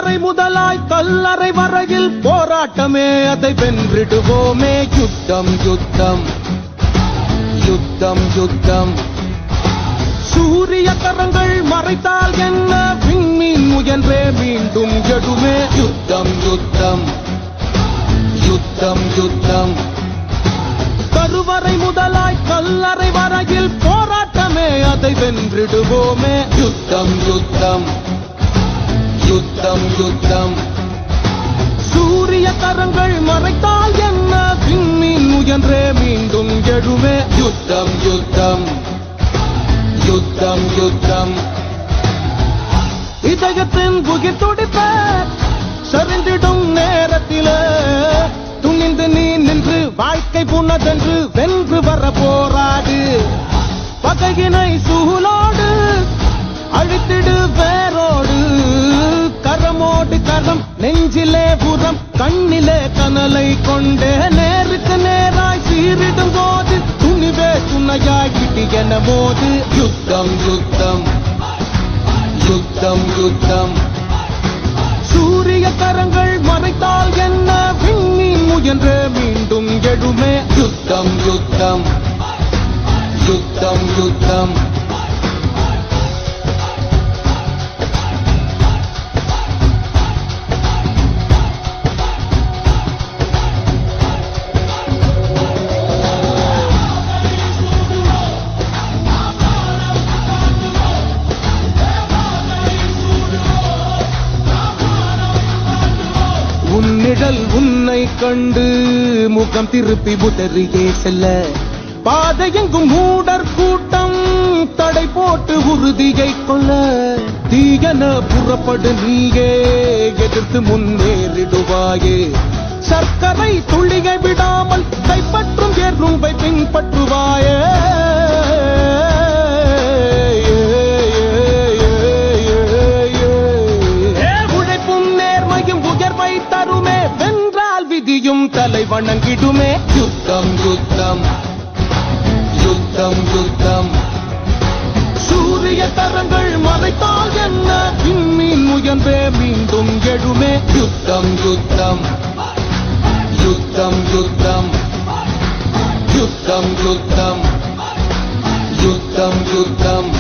கருவறை முதலாய் கல்லறை வரையில் போராட்டமே, அதை வென்றிடுவோமே. யுத்தம் யுத்தம் யுத்தம் யுத்தம். சூரிய கரங்கள் மறைத்தால் என்ன, விண்மீன் முயன்றே மீண்டும் எழுமே. யுத்தம் யுத்தம் யுத்தம் யுத்தம். கருவறை முதலாய் கல்லறை வரையில் போராட்டமே, அதை வென்றிடுவோமே. யுத்தம் யுத்தம் யுத்தம் யுத்தம். சூரிய கரங்கள் மறைத்தால் என்ன, விண்மீன் முயன்றே மீண்டும் எழுமே. யுத்தம் யுத்தம் யுத்தம் யுத்தம். இதயத்தின் புகிர் துடிப்ப சரிந்திடும் நேரத்திலே துணிந்து நீ நின்று வாழ்க்கை புனதென்று வென்று வர போராடு. பகையினை சூழோடு அழித்திடு வேரோடு. கரமோடு கரம் நெஞ்சிலே புறம் கண்ணிலே கனலை கொண்டே நேருக்கு நேராய் சீரிடும் போது துணிவே துணையாய் கிட்டி என போது. யுத்தம் யுத்தம் யுத்தம் யுத்தம். சூரிய கரங்கள் மறைத்தால் என்ன, விண்மீன் முயன்றே மீண்டும் எழுமே. யுத்தம் யுத்தம் யுத்தம் யுத்தம். உன்னிழல் உன்னை கண்டு முகம் திருப்பி உதறியே செல்ல, பாதையெங்கும் மூடர் கூட்டம் தடை போட்டு உறுதியை கொள்ள. தீயன புறப்படு நீயே எதிர்த்து முன்னேறிடுவாயே. சர்க்கரை துளியை விடாமல் கைப்பற்றும் எறும்பை பின்பற்றுவாயே. தருமே வென்றால் விதியும் தலை வணங்கிடுமே. யுத்தம் யுத்தம் யுத்தம் யுத்தம். சூரிய தரங்கள் மறைத்தால் என்ன, விண்மீன் முயன்றே மீண்டும் எழுமே. யுத்தம் யுத்தம் யுத்தம் யுத்தம். யுத்தம் யுத்தம் யுத்தம் யுத்தம்.